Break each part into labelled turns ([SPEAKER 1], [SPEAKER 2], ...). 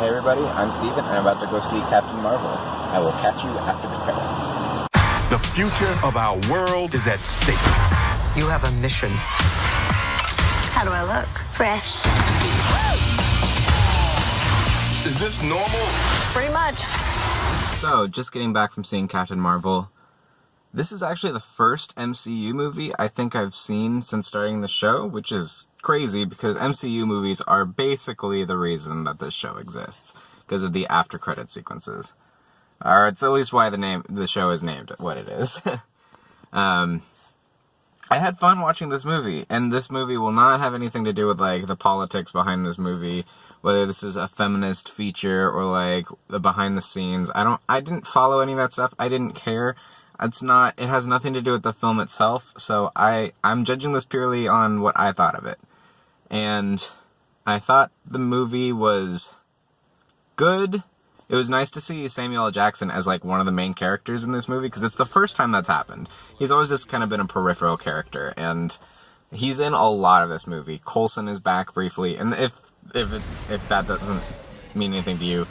[SPEAKER 1] Hey everybody, I'm Steven, and I'm about to go see Captain Marvel. I will catch you after the credits.
[SPEAKER 2] The future of our world is at stake.
[SPEAKER 3] You have a mission.
[SPEAKER 4] How do I look? Fresh.
[SPEAKER 2] Is this normal?
[SPEAKER 4] Pretty much.
[SPEAKER 1] So, just getting back from seeing Captain Marvel. This is actually the first MCU movie I think I've seen since starting the show, which is crazy because MCU movies are basically the reason that this show exists, because of the after credit sequences. Or it's at least why the show is named what it is. I had fun watching this movie, and this movie will not have anything to do with, like, the politics behind this movie, whether this is a feminist feature or, like, the behind the scenes. I didn't follow any of that stuff. I didn't care. It has nothing to do with the film itself, so I'm judging this purely on what I thought of it. And I thought the movie was good. It was nice to see Samuel L. Jackson as, like, one of the main characters in this movie, because it's the first time that's happened. He's always just kind of been a peripheral character, and he's in a lot of this movie. Coulson is back briefly, and if that doesn't mean anything to you,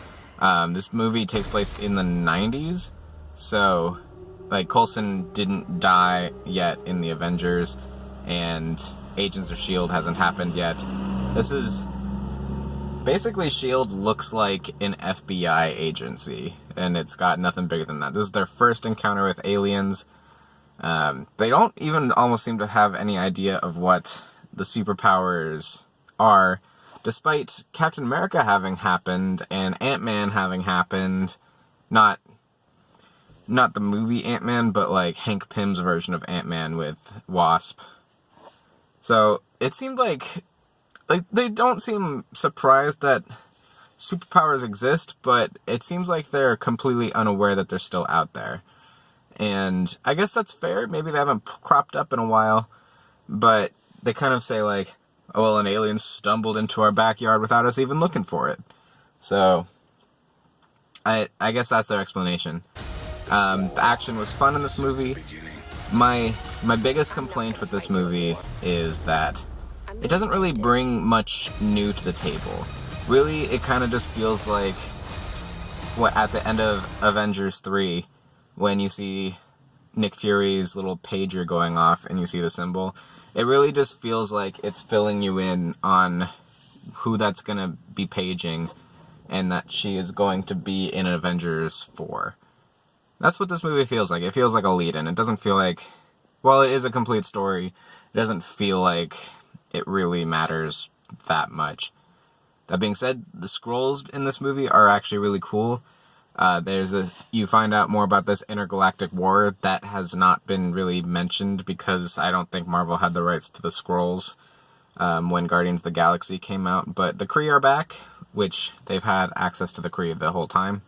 [SPEAKER 1] this movie takes place in the 90s, so, like, Coulson didn't die yet in the Avengers, and Agents of S.H.I.E.L.D. hasn't happened yet. This is... Basically, S.H.I.E.L.D. looks like an FBI agency, and it's got nothing bigger than that. This is their first encounter with aliens. They don't even almost seem to have any idea of what the superpowers are, despite Captain America having happened, and Ant-Man having happened. Not the movie Ant-Man, but, like, Hank Pym's version of Ant-Man with Wasp. So, it seemed like they don't seem surprised that superpowers exist, but it seems like they're completely unaware that they're still out there. And I guess that's fair. Maybe they haven't cropped up in a while, but they kind of say, like, oh, well, an alien stumbled into our backyard without us even looking for it. So, I guess that's their explanation. The action was fun in this movie. My biggest complaint with this movie is that it doesn't really bring much new to the table. Really, it kind of just feels like at the end of Avengers 3, when you see Nick Fury's little pager going off and you see the symbol, it really just feels like it's filling you in on who that's going to be paging and that she is going to be in Avengers 4. That's what this movie feels like. It feels like a lead-in. It doesn't feel like... While it is a complete story, it doesn't feel like it really matters that much. That being said, the Skrulls in this movie are actually really cool. You find out more about this intergalactic war that has not been really mentioned because I don't think Marvel had the rights to the Skrulls when Guardians of the Galaxy came out. But the Kree are back, which they've had access to the Kree the whole time.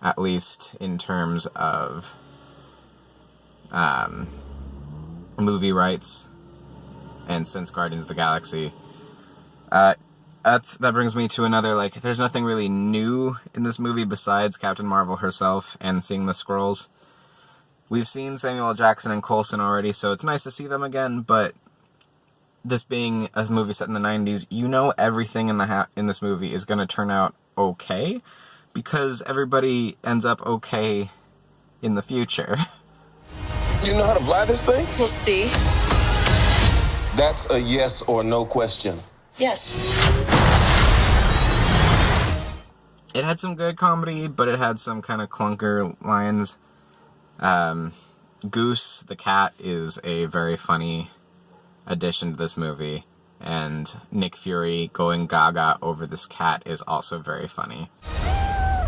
[SPEAKER 1] At least in terms of movie rights, and since Guardians of the Galaxy. That brings me to another, like, there's nothing really new in this movie besides Captain Marvel herself and seeing the Skrulls. We've seen Samuel L. Jackson and Coulson already, so it's nice to see them again, but this being a movie set in the 90s, you know everything in this movie is going to turn out okay, because everybody ends up okay in the future.
[SPEAKER 5] You know how to fly this thing?
[SPEAKER 4] We'll see.
[SPEAKER 5] That's a yes or no question.
[SPEAKER 4] Yes.
[SPEAKER 1] It had some good comedy, but it had some kind of clunker lines. Goose, the cat, is a very funny addition to this movie, and Nick Fury going gaga over this cat is also very funny.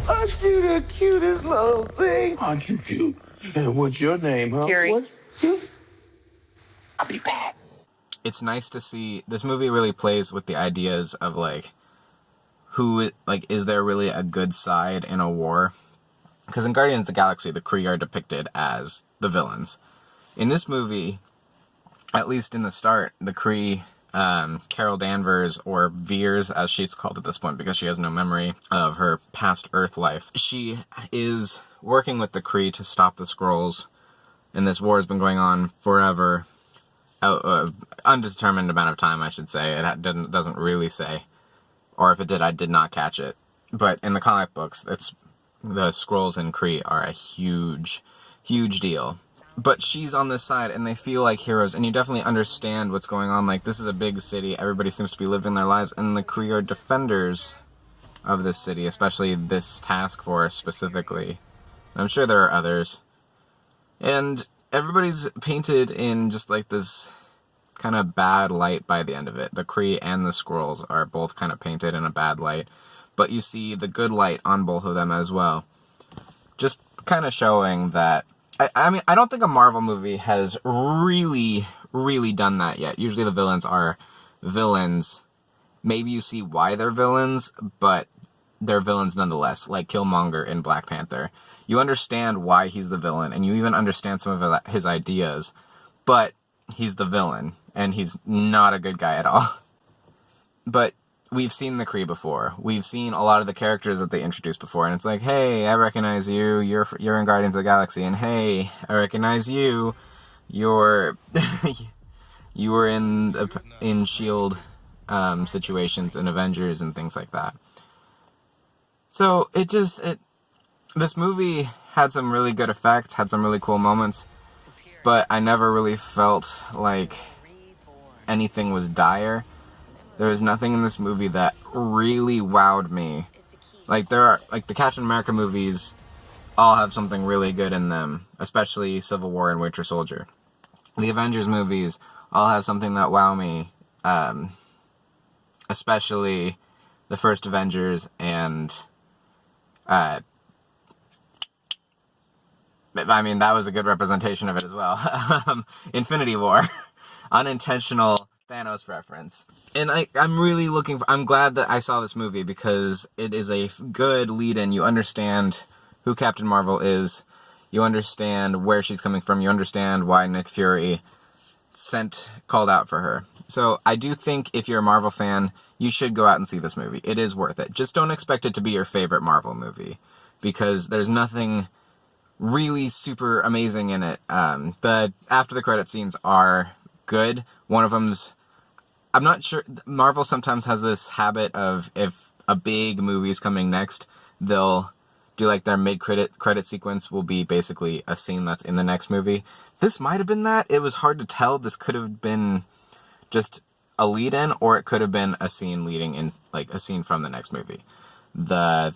[SPEAKER 5] Aren't you the cutest little thing? Aren't you cute? And what's your name, huh?
[SPEAKER 4] Fury.
[SPEAKER 5] What's you? I'll be back.
[SPEAKER 1] It's nice to see, this movie really plays with the ideas of, like, is there really a good side in a war? Because in Guardians of the Galaxy, the Kree are depicted as the villains. In this movie, at least in the start, the Kree, Carol Danvers, or Veers, as she's called at this point because she has no memory of her past Earth life, she is working with the Kree to stop the Skrulls, and this war has been going on forever. Undetermined amount of time, I should say. It doesn't really say. Or if it did, I did not catch it. But in the comic books, the Skrulls and Kree are a huge, huge deal. But she's on this side, and they feel like heroes, and you definitely understand what's going on. Like, this is a big city, everybody seems to be living their lives, and the Kree are defenders of this city, especially this task force specifically. I'm sure there are others. And everybody's painted in just like this kind of bad light by the end of it. The Kree and the Skrulls are both kind of painted in a bad light, but you see the good light on both of them as well. Just kind of showing that, I mean, I don't think a Marvel movie has really, really done that yet. Usually the villains are villains. Maybe you see why they're villains, but they're villains nonetheless, like Killmonger in Black Panther. You understand why he's the villain, and you even understand some of his ideas, but he's the villain, and he's not a good guy at all. But we've seen the Kree before. We've seen a lot of the characters that they introduced before, and it's like, hey, I recognize you, you're in Guardians of the Galaxy, and hey, I recognize you, you were in S.H.I.E.L.D. Situations in Avengers and things like that. So this movie had some really good effects, had some really cool moments, but I never really felt like anything was dire. There was nothing in this movie that really wowed me. Like, the Captain America movies all have something really good in them, especially Civil War and Winter Soldier. The Avengers movies all have something that wow me, especially the first Avengers and, I mean, that was a good representation of it as well. Infinity War. Unintentional Thanos reference. And I'm glad that I saw this movie because it is a good lead-in. You understand who Captain Marvel is. You understand where she's coming from. You understand why Nick Fury called out for her. So I do think if you're a Marvel fan, you should go out and see this movie. It is worth it. Just don't expect it to be your favorite Marvel movie because there's nothing really super amazing in it. The after the credit scenes are good. One of them's, I'm not sure, Marvel sometimes has this habit of if a big movie is coming next, they'll do like their mid-credit sequence will be basically a scene that's in the next movie. This might have been that. It was hard to tell. This could have been just a lead-in, or it could have been a scene leading in, like a scene from the next movie. The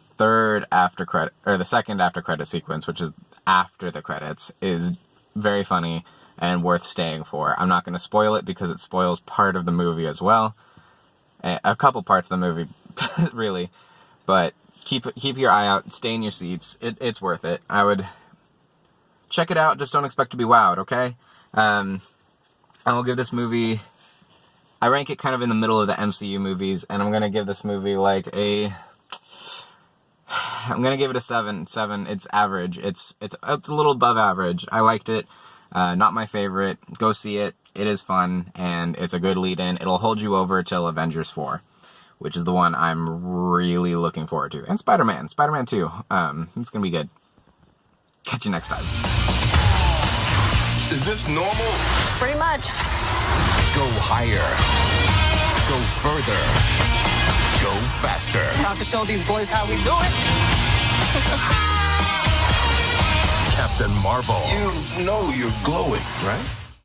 [SPEAKER 1] second after credit sequence, which is after the credits, is very funny and worth staying for. I'm not going to spoil it because it spoils part of the movie as well. A couple parts of the movie, really. But keep your eye out. Stay in your seats. It's worth it. I would check it out. Just don't expect to be wowed, okay? I will give this movie, I rank it kind of in the middle of the MCU movies, and I'm going to give this movie like I'm going to give it a 7. 7, it's average. It's a little above average. I liked it. Not my favorite. Go see it. It is fun, and it's a good lead-in. It'll hold you over till Avengers 4, which is the one I'm really looking forward to. And Spider-Man 2. It's gonna be good. Catch you next time.
[SPEAKER 2] Is this normal?
[SPEAKER 4] Pretty much.
[SPEAKER 2] Go higher. Go further. Go faster.
[SPEAKER 3] Proud to show these boys how we do it.
[SPEAKER 2] Captain Marvel.
[SPEAKER 5] You know you're glowing, right?